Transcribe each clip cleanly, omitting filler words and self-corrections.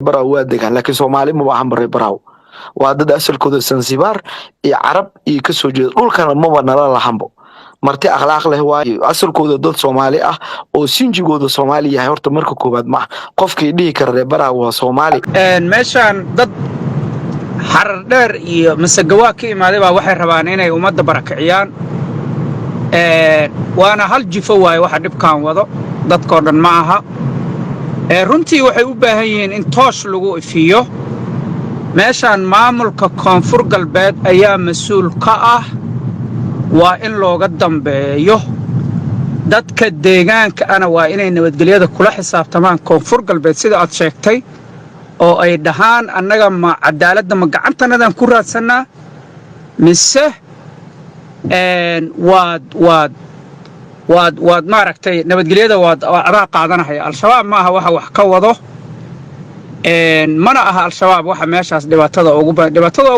براو وادقان لكن سومالي ما بحن بري براو وادد أسل كود سنسيبار إي عرب إي كسو جيد قول كان ما بنالا لحنبو marti akhlaaq leh waayo asalkooda dad Soomaali ah oo sinjigooda Soomaali yahay horta marka koobaad ma qofkii dhigi kara baraha waa Soomaali meeshan dad xarar dheer iyo masagawa ka imaaday baa waxay rabaan inay ummadda barakiciyaan waana hal jifo waayo waxa dhibkaan wado dadkoo dhan ma aha runtii waxay u baahan yihiin in toosh lagu ifiyo meeshan maamulka koonfur galbeed ayaa mas'uul ka ah waa in looga dambeeyo dadka deegaanka ana waa inay nabadgelyada kula xisaabtamaan koonfur galbeed sida aad sheegtay oo ay dhahaan annaga ma cadaaladda ma gacantanadan ku raadsanaa mise waad maaragtay nabadgelyada waad adaa qaadanaya al-shabaab ma aha waxa wax ka wado mana aha al-shabaab waxa meeshaas dhibaatada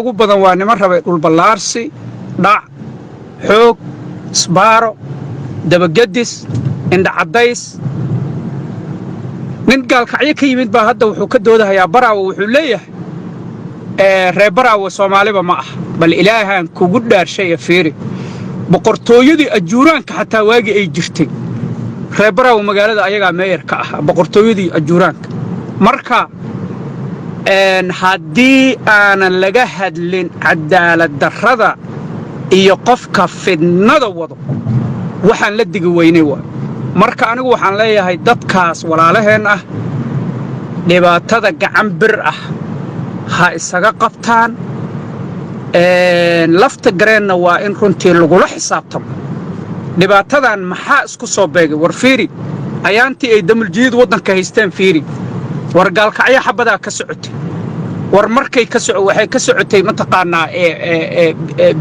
ugu badan waa niman rabay dhul ballaarsi dhac xoog isbaaro dabagadis indhacadays nin gaalkacyo ka yimid baa hadda wuxuu ka doodahayaa baraawo wuxuu leeyahay reer baraawo Soomaaliba ma ah bal ilaahan kugu dhaarshay fiiri boqortooyadii ajuuraanka xataa waagi ay jirtay reer baraawo magaalada ayaga meeyarka ah boqortooyadii ajuuraanka marka haddii aanan laga hadlin cadaalad darrada iyo qofka fidnada wado waxaan la digi weynay waa marka anigu waxaan leeyahay dadkaas walaalaheen ah dhibaatada gacan bir ah ha isaga qabtaan lafta gareenna waa in runtii lagula xisaabtamo dhibaatadan maxaa isku soo beegay war fiiri ayaantii ay damuljiid waddanka haysteen fiiri war gaalkacyo xabadaa ka socotay war markay waxay ka socotay mataqaanaa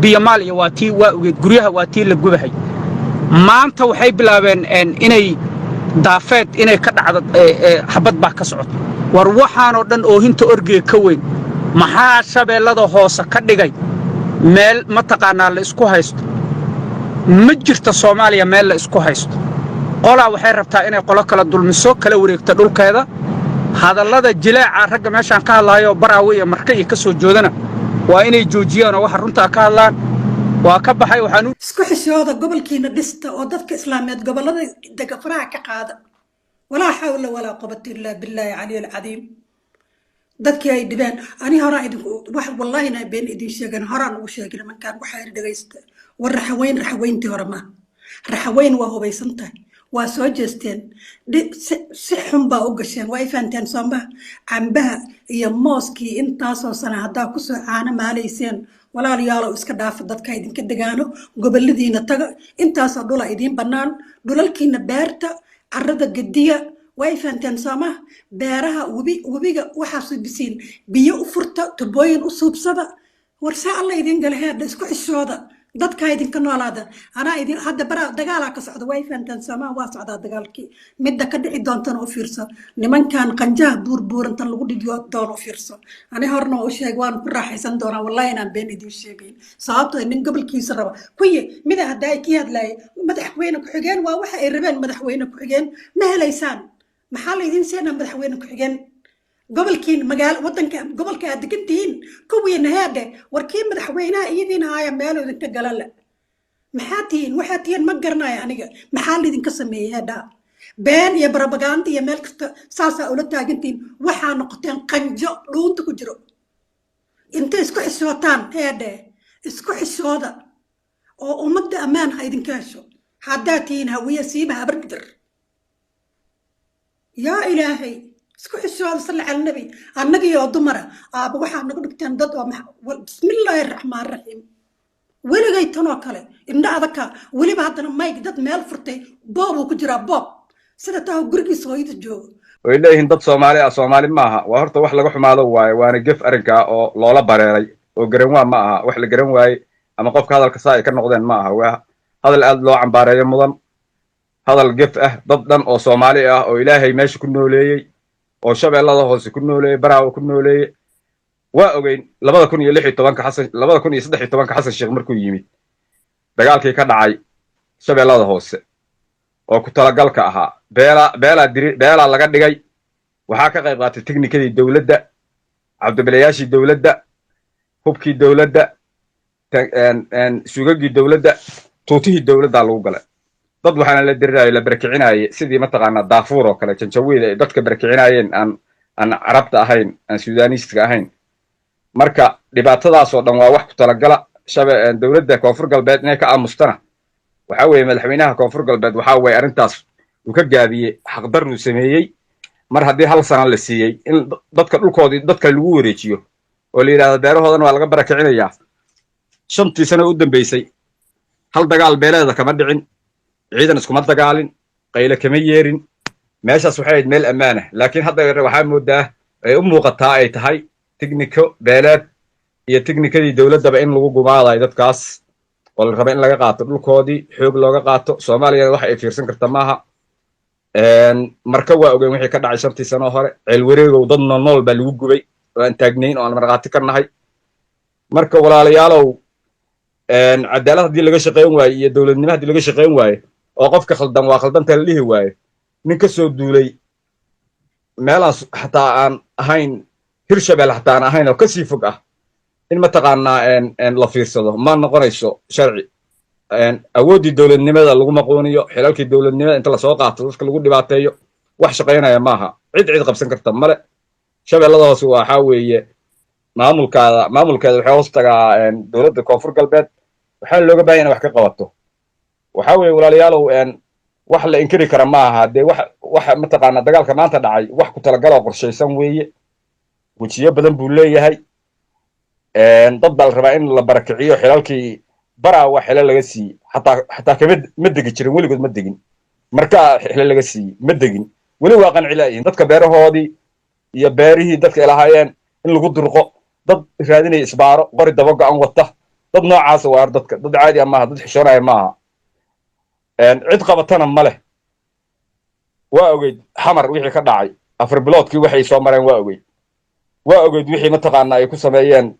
biyamaal iyo waatii waa ogeed guryaha waatii la gubahay maanta waxay bilaabeen inay daafeed inay ka dhacdo xabad baa ka socota war waxaan oo dhan oohinta orgiga ka weyn maxaa shabeellada hoose ka dhigay meel mataqaanaa la isku haysto ma jirto Soomaaliya meel la isku haysto qolaa waxay rabtaa inay qolo kala dulmiso kala wareegto dhulkeeda hadallada jilaaca ragga meeshan ka hadlayo baraawi iyo marka ay ka soo joodana waa inay joojiyaan oo waxa runta ka hadlaan waa ka baxay waxaan isku xishooda gobolkiina dhista oo dadka islaameed gobolada daga faraha ka qaada walaa hawla walaa quwwata illa billahi aliyil azim dadkii ay dhibeen ani hore idinku wax wallahi na been idin sheegan horaan ugu sheegay markaan waxa dhageysta war raxweyntii hore ma raxweyn waa hubaysantahay waa soo jeesteen si xun baa u gasheen waa ifaanteen Soomaa cambaha iyo mooskii intaasoo sana hadaa ku soo caana maaleyseen walaalayaal iska dhaaf dadka idinka degaano goboladiina taga intaasoo dhul idin banaan dhulalkiina beerta carrada gadiya way faanteen Soomaa beeraha wabiga waxa soo bisiin biyo u furta tubooyin u suubsada warsa Allah idin galheed isku xishooda dadka idinka noolaada ana idin hadda bara dagaal ka socdo way faanteen Soomaa waa socda dagaalkii midda ka dhici doontan u fiirso nimankan qanjaha buurbuurantan lagu dhigiyo doon u fiirso ani horna u sheeg waan ku raaxaysan doonaa wallahi inaan been idin sheegay sababtoo nin gobolkiisa raba kuye mida haday ki hadlay madaxweyne ku xigeen waa waxa ay rabeen madaxweyne ku xigeen ma helaysaan maxaa la idin seenaa madaxweyne ku xigeen gobolkiin magaalo wadanka gobolka aad degantihiin kuwiina heede warkii madaxweynaha iyadiina haya meel idinka galala maxaa tihiin waxa tihiin ma garanayo aniga maxaa la idinka sameeyay heeda been iyo propaganda iyo meel kasta saasa ula taagantiin waxaa noqoteen qanjo dhuunta ku jiro inta isku xisootaan heede isku xisooda oo ummadda ammaan ha idinka hesho haddaa tihiin hawiye siiba habargidir yaa ilaahay isku xisooda salli cala nabi annaga iyo dumara aaba waxaa nagu dhigteen dad oo bismillaahi raxmaani raxiim weligay tanoo kale indha adaka weliba haddana mayg dad meel furtay boobuu ku jiraa boob sida taa gurigiisa hooyada joogo way leeyihiin dad Soomaali ah Soomaali ma aha waa horta wax laga xumaado waaye waana gef arrinka oo loola bareeray oo garan waa ma aha wax la garan waaye ama qofka hadalka saa ay ka noqdeen ma aha waa hadal aad loo cambaareeyo mudan hadal gef ah dad dhan oo Soomaali ah oo Ilaahay meesha ku nooleeyay oo shabeellada hoose ku nooleeyay baraawo ku nooleeyay waa ogeyn 2013 xasan sheekh markuu yimid dagaalkii ka dhacay shabeellada hoose oo ku talagalka ahaa beela laga dhigay waxaa ka qayb qaatay teknikadii dowladda cabdibilayaashii dowladda hubkii dowladda sugagii dowladda tuutihii dowladdaa lagu galay dad waxaana la diriraayo la barakicinaaye sidii mataqaanaa daafuur oo kale janjawiid ay dadka barakicinaayeen aan carabta ahayn aan sudaaniiska ahayn marka dhibaatadaasoo dhan waa wax ku talagala dowladda koonfur galbeed inay ka aamustana waxaa weeye madaxweynaha koonfur galbeed waxaa weeye arrintaas uu ka gaabiyey xaqdarruu sameeyey mar haddii hal sana la siiyey in dadka dhulkoodii dadka lagu wareejiyo oo la yidhahdo beerahoodana waa laga barakicinayaa 5 sano u dambeysay hal dagaal beeleeda kama dhicin ciidan iskuma dagaalin qayle kama yeerin meeshaas waxay ahayd meel ammaan ah laakiin hadda waxaa moodaa ay u muuqataa ay tahay tekniko beeleed iyo teknikadii dowladdaba in lagu gumaadayo dadkaas oo la raba in laga qaato dhulkoodii xoog looga qaato soomaaliyana waxa ay fiirsan karta maaha marka waa ogeyn wixii ka dhacay 5 sano hore ceel wareegow dad nool baa lagu gubay oo aan taagnayn oo aan marqaati ka nahay marka walaalayaalow cadaalad haddii laga shaqayn waayo iyo dowladnimo haddii laga shaqayn waayo oo qofka khaldan waa khaldanta la dhihi waayo nin ka soo duulay meelaan xataa aan ahayn hirshabelle xataa aan ahayn oo kasii fog ah in mataqaanaa la fiirsado ma noqonayso sharci awooddii dowladnimada lagu maquuniyo xilalkii dowladnimada inta lasoo qaato dadka lagu dhibaateeyo wax shaqaynaya maaha cid qabsan karta male shabeellada hoose waxaa weeye maamulkeeda waxay hoos tagaa dowladda koonfur galbeed waxaana looga baahan inay wax ka qabato waxaa weeye walaalayaalow wax la inkiri kara maaha dee waxa mataqaanaa dagaalka maanta dhacay wax ku talagaloo qorshaysan weeye wejiyo badan buu leeyahay dad baa la rabaa in la barakiciyo xilalkii baraa waa xilo laga siiyey xataa ma degi jirin weligood ma degin markaa xilo laga siiyey ma degin weli waa qanci laayihin dadka beerahoodii iyo beerihii dadka ay lahaayeen in lagu durqo dad raadinaya isbaaro qori daba go'an wata dad noocaasa waa dadka dad caadi ah maaha dad xishoonaya maaha cid qabatana ma leh waa ogeyd xamar wixii ka dhacay 4 biloodkii waxay soo mareen waa ogeyd wixii mataqaanaa ay ku sameeyeen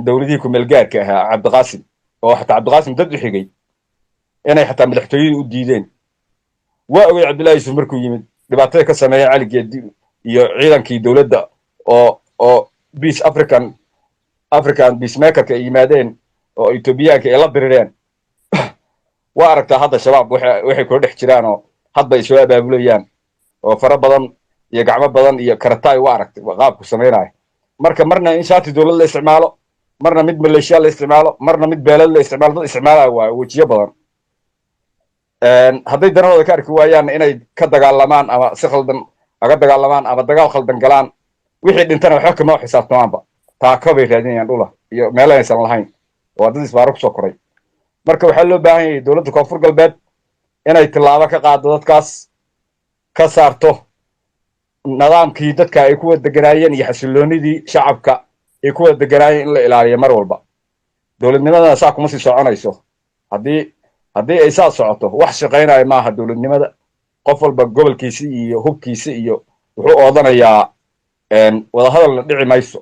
dowladihii ku-meelgaarka ahaa cabdiqaasim oo xataa cabdiqaasim dad u xigay inay xataa madaxtooyadii u diideen waa ogeyd cabdullaahi yuusuf markuu yimid dhibaatada ka sameeyeen cali geedi iyo ciidankii dowladda oo peace african peacemakerka ay yimaadeen oo etoobiyaanka ay la dirireen waa aragtaa hadda shabaab waxay kula dhex jiraan oo hadba ay soo abaabulayaan oo fara badan iyo gacmo badan iyo karataay waa aragtay qaabku samaynaya marka marna in shaati dowlad la isticmaalo marna mid maleeshiya la isticmaalo marna mid beelad la isticmaalo dad isticmaalaya waayo wejiyo badan hadday danahooda ka arki waayaan inay ka dagaalamaan ama si khaldan aga dagaalamaan ama dagaal khaldan galaan wixii dhintana waxba kama xisaabtamaanba taako bay raadinayaan dhula iyo meel aysan lahayn oo dad isbaaro kusoo koray marka waxaa loo baahan yahay dowladda koonfur galbeed inay tillaabo ka qaado dadkaas ka saarto nidaamkii dadka ay ku wada deganaayeen iyo xasilloonidii shacabka ay ku wada deganaayeen in la ilaaliyo mar walba dowladnimadana saa kuma sii soconayso haddii ay saa socoto wax shaqaynaya maaha dowladnimada qof walba gobolkiisi iyo hubkiisi iyo wuxuu oodanayaa wadahadalna dhici mayso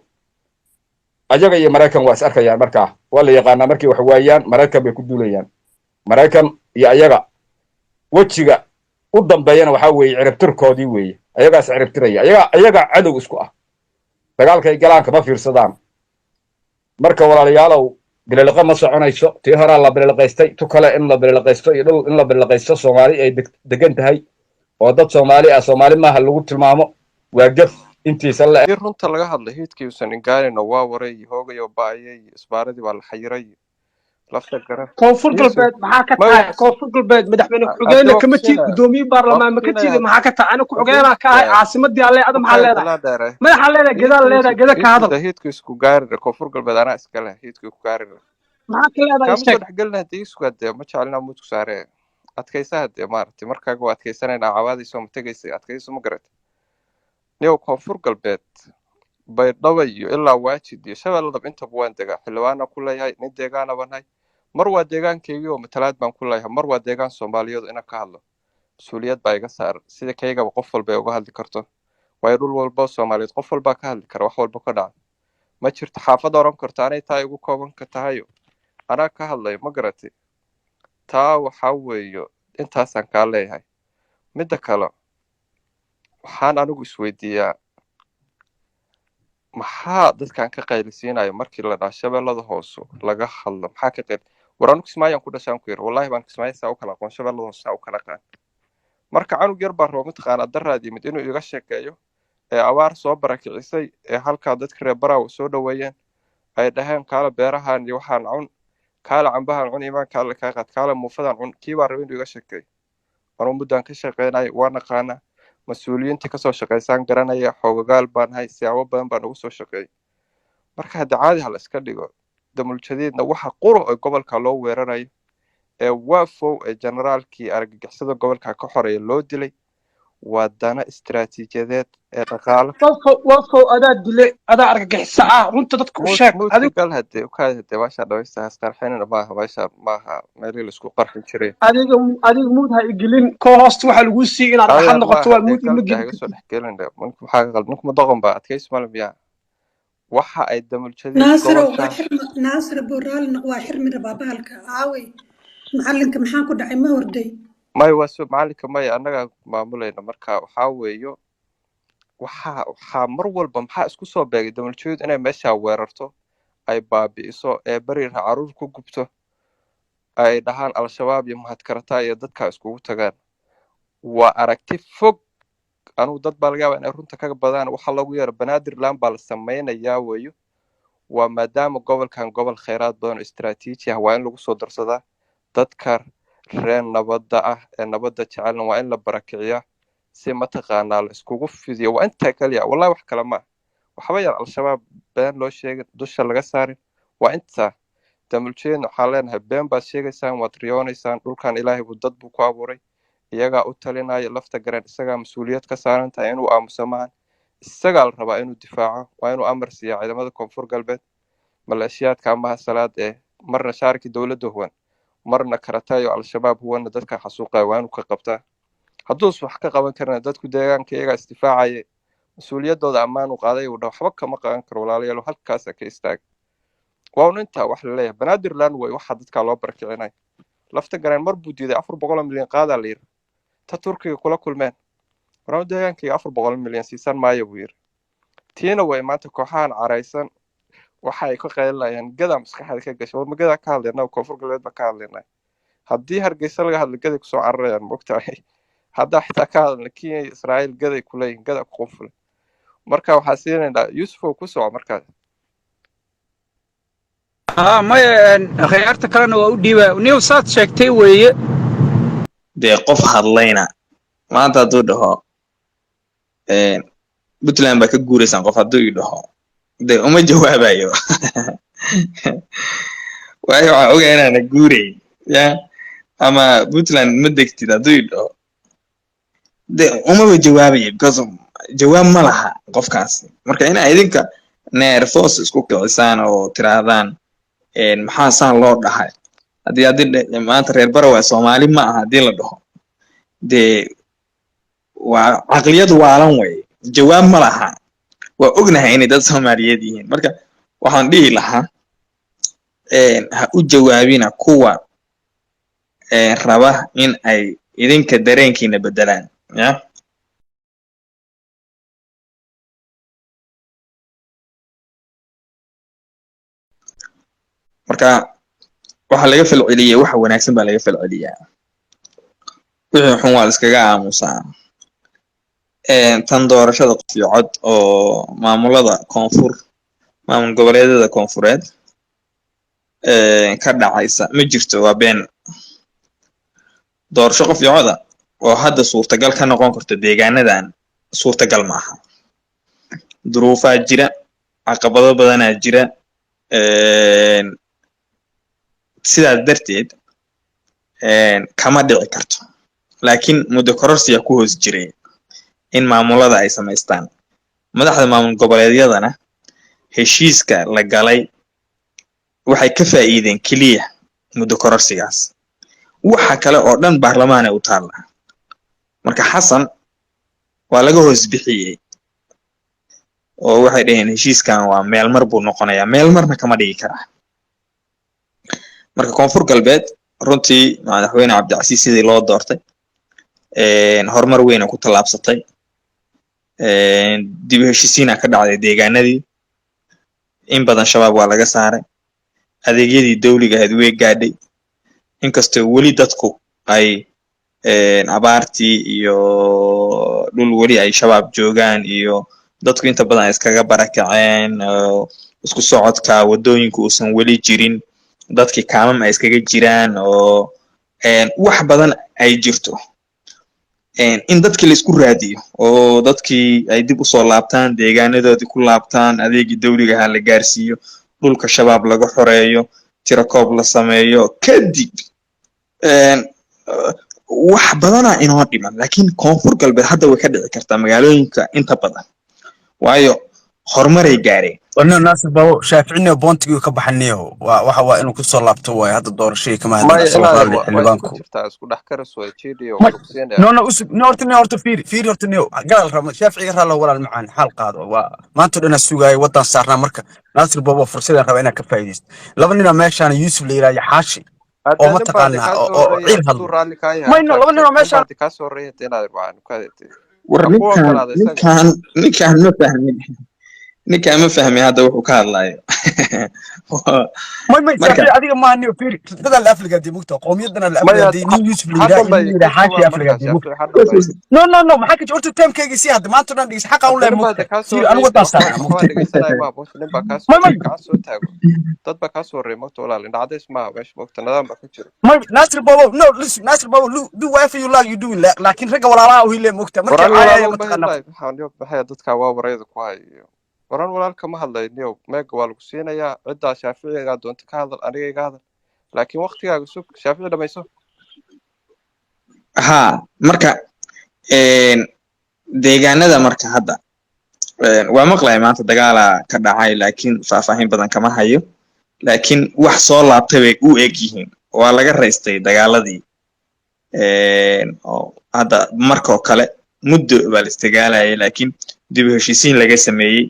ayaga iyo maraykan waa is arkayaan markaa waa la yaqaanaa markay wax waayaan maraykan bay ku duulayaan maraykan iyo ayaga wejiga u dambeeyana waxaa weeye ciribtirkoodii weeye ayagaas ciribtiraya ayaga cadow isku ah dagaalkay galaan kama fiirsadaan marka walaalayaalow bililiqa ma soconayso tii horaa la bililiqaystay tu kale in la bililiqaysto iyo dhul in la bililiqaysto soomaali ay degan tahay oo dad soomaali ah soomaali maaha lagu tilmaamo waa gef intiisa la runta laga hadlay hiidkii uusan ingaalina waa waray hoogayo baayay isbaaradii waa la xayiray lafta garan koonfur galbeed maxaa ka tahay koonfur galbeed madaxweyne ku-xigeenka kama tiid gudoomiye baarlamaan ma ka tiid maxaa ka tahay aniga ku-xigeenka ka ahay caasimadii alle adam maxaa leedahay madaxa leedahay gedaal leedahay geda ka hadal hiidkii isku gaari koonfur galbeed anaa iska leh hiidkii ku gaari maxaa ka leedahay kama soo dhexgelina hadii isku hadee ma jeclina muud ku saaree adkaysa hadee maaragtay markaaga waa adkaysanaynaa cawaadiisoo ma tegaysay adkayso ma garat niyow koonfur galbeed baydhabo iyo ilaa waajid iyo shabeelladaba intaba waan degaa xildhibaana ku leeyahay nin deegaana baan nahay mar waa deegaankaygii oo matalaad baan ku leeyahay mar waa deegaan soomaaliyeed inaan ka hadlo mas-uuliyad baa iga saaran sida kaygaba qof walba ay uga hadli karto waayo dhul walba soomaaliyeed qof walbaa ka hadli kara wax walba ka dhaca ma jirto xaafad oran karto anay taa igu kooban ka tahayo anaa ka hadlayo ma garatay taa waxaa weeyo intaasaan kaa leeyahay midda kale waxaan anigu isweydiiyaa maxaa dadkan ka qaylisiinayo markii la dhaha shabeellada hoose laga hadlo maxaa ka qayl war anigu kismaayaan ku dhashaan ku yiri wallahi baan kismaayo saa u kala aqoon shabeellada hoose saa u kala qaan marka canug yar baa rabo mataqaanaa daraad yimid inuu iga sheekeeyo ee abaar soo barakicisay ee halkaa dadka reer baraawo soo dhaweeyeen ay dhaheen kaala beerahan iyo waxaan cun kaala cambahan cun imaan kaala kaa qaad kaala muufadan cun kii baa rabo inuu iga sheekeeyo anuu muddaan ka shaqeynaya waa naqaanaa mas-uuliyiintii kasoo shaqaysaan garanaya xoogagaal baan hay siyaabo badan baan ugu soo shaqeeyay marka hadda caadi ha la iska dhigo damuljadiidna waxa quro ee gobolka loo weerarayo ee waafow ee generaalkii argagixisada gobolka ka xoreeya loo dilay waa dana istiraatiijiyadeed ee dhaqaale waafow adaa dile adaa argagixisa ah runta dadka u sheeg adigal hadee ukaad hadee baasha dhawaysta has qarxinina maaha baasha maaha meelii laisku qarxin jiray adiga muud ha igelin koo hoosta waxaa lagu sii inaad dhaxal noqoto waa muud ima gelin soo dhex gelin maxaa qalad ninku madoqon baa adkays malmiya waxa ay damuljadiid naasir booraalna waa xirmi rabaa bahalka aawey macalinka maxaa ku dhacay ma horday may waso macalinka may annaga maamulayna marka waxaa weeyo waxaa mar walba maxaa isku soo beegay damuljadiid inay meesha weerarto ay baabi'iso ee bariira caruur ku gubto ay dhahaan al-shabaab iyo mahadkarata iyo dadka iskugu tagaan waa aragti fog anugu dad baa laga yaabaa inay runta kaga badaan waxa lagu yeero banaadirland baa la samaynayaa weeyo waa maadaama gobolkan gobol khayraad badan oo istiraatiiji ah waa in lagu soo darsadaa dadka reer nabadda ah ee nabadda jecelna waa in la barakiciyaa si mataqaanaa la iskugu fidiyo waa intaa kaliya wallahi wax kale ma waxba yar al-shabaab been loo sheegin dusha laga saarin waa intaa damuljadiidna waxaan leenahay been baad sheegaysaan waad riyoonaysaan dhulkan ilaahay buu dad buu ku abuuray iyagaa u talinaya lafta gareen isagaa mas-uuliyad ka saaran tahay inuu aamuso maahan isagaa la rabaa inuu difaaco waa inuu amar siiya ciidamada koonfur galbeed maleeshiyaadka amaha salaad ee marna shaarkii dowladda huwan marna karatayo al-shabaab huwanna dadka xasuuqaya waa inuu ka qabtaa hadduus wax ka qaban karna dadku deegaanka iyagaa isdifaacaya mas-uuliyaddooda ammaan u qaaday uu dha waxba kama qaban karo walaalayaal halkaasa ka istaaga waa un intaa wax la leeyahay banaadirland way waxaa dadkaa loo barakicinaya lafta gareen mar buu diiday 400 milyan qaadaa la yiri ta turkiga kula kulmeen warama deegaankayga 400 milyan siisan maayo buu yiri tiina way maanta kooxahan caraysan waxa ay ka qaylinayaan gada maskaxda ka gashay war magada ka hadlayna koonfur galbeed ba ka hadlayna haddii hargeysa laga hadlo gada ku soo cararayaan moogtahay hadda xitaa ka hadalna Kenya Israa'iil gada ku leeyihiin gada ku qofle marka waxaa siinayna Yusuf ku soo markaa maya khiyaarta kalena waa u dhiibaa niw saad sheegtay weeye dee qof hadlayna maanta hadduu dhaho puntland baa ka guuraysaan qof hadduu ii dhaho dee uma jawaabayo waayo waxaan ogaa inaana guurayn ya ama puntland ma degtid hadduu ii dhaho dee umaba jawaabayo because jawaab ma laha qofkaasi marka inaa idinka neerfoos isku kicisaan oo tiraahdaan maxaa saan loo dhahay haddii maanta reer barawa Soomaali ma aha haddii la dhaho dee waa caqliyad waalan way jawaab ma laha waa ognahay inay dad Soomaaliyeed yihiin marka waxaan dhihi lahaa ha u jawaabina kuwa raba in ay idinka dareenkiina bedelaan ya marka waxa laga falceliyay waxa wanaagsan baa laga falceliyaa wixii xun waa iskaga aamusaa tan doorashada qof iyo cod oo maamul goboleedyada koonfureed ka dhacaysa ma jirto waa been doorasho qof iyo coda oo hadda suurtagal ka noqon karto deegaanadan suurtagal maaha duruufaa jira caqabado badanaa jira sidaas darteed kama dhici karto laakiin muddo kororsiya ku hoos jiray in maamulada ay samaystaan madaxda maamul goboleedyadana heshiiska la galay waxay ka faa'iideen kaliya muddo kororsigaas waxa kale oo dhan baarlamaanka u taala marka xasan waa laga hoos bixiyay oo waxay dhaheen heshiiskan waa meel mar buu noqonayaa meel marna kama dhigi karaa marka koonfur galbeed runtii madaxweyne cabdicasiis sidii loo doortay horumar weyn ku talaabsatay dib u heshiisiina ka dhacday deegaanadii in badan shabaab waa laga saaray adeegyadii dawliga ahayd way gaadhay inkastoo weli dadku ay abaartii iyo dhul weli ay shabaab joogaan iyo dadku inta badan ay iskaga barakaceen isku socodka wadooyinku uusan weli jirin dadkii kaamam ay iskaga jiraan oo wax badan ay jirto in dadkii la isku raadiyo oo dadkii ay dib u soo laabtaan deegaanadoodii ku laabtaan adeegii dawliga ahaa la gaarsiiyo dhulka shabaab laga xoreeyo tirakoob la sameeyo kadib wax badana inoo dhiman laakiin koonfur galbeed hadda way ka dhici kartaa magaalooyinka inta badan waayo horumaray gaareen wana naasir babo shaaficina boontigu ka baxaniyo waxa inuu ku soo laabto way hadda doorashada kama hadla Soomaali xildhibaanku isku dhax karas way jeediyo horta fiiri horta niyo gal rama shaaficiga raalo walaal macaan xal qaado waa maanta dhana sugay wadan saarna marka naasir babo fursad raba inaa ka faa'iideysto laba nin meeshaan Yuusuf Leeyahay xaashi oo ma taqaana oo ciil hadlo mayno laba nin meeshaan ka soo reeyay inaad waan ku adeegtay war ninkaan ma fahmi hadda wuxuu ka hadlayo may shaafi adiga ma niyo fiiri dadka la afliga dib mugta qoomiyadana la afliga dib nin Yuusuf Leeyahay xaashi afliga dib no maxaa ka jirto teamkayga si hadda maanta dhan dhigis xaq aan u leeyahay fiiri anigu wadan saarna ka soo taago dad ba ka soo reeyay mugta walaal indhacadays ma weesh mugta nidaam ba ku jiro may Nasir Babo no listen Nasir Babo do whatever you like you doing laakiin raga walaalaha uu leeyahay mugta marka ay ma taqaana waxay dadka waa wareeyada ku hayo waran walaalka ma hadlayniyo meega waa lagu siinayaa cidda shaaficiga doonta ka hadal aniga iga hadal laakiin waqtigaaga sug shaafici dhamayso marka deegaanada marka hadda waa maqlay maanta dagaala ka dhacay laakiin faahfaahin badan kama hayo laakiin wax soo laabtay way u eg yihiin waa laga raystay dagaaladii oo hadda markoo kale muddo baa la istigaalayay laakiin dib u heshiisiin laga sameeyey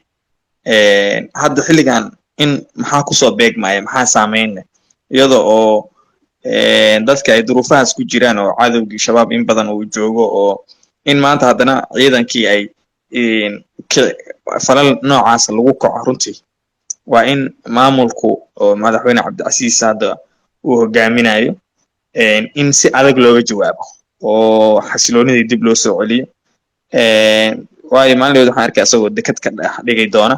hadda xilligan in maxaa kusoo beegmaya maxaa saameynna iyada oo dadka ay duruufahaas ku jiraan oo cadowgii shabaab in badan uu joogo oo in maanta haddana ciidankii ay falal noocaas lagu kaco runtii waa in maamulku oo madaxweyne cabdicasiis hadda uu hogaaminayo in si adag looga jawaabo oo xasiloonidii dib loo soo celiyo waayo maalinleed waxaan arkay asagoo dekad ka dhigay doona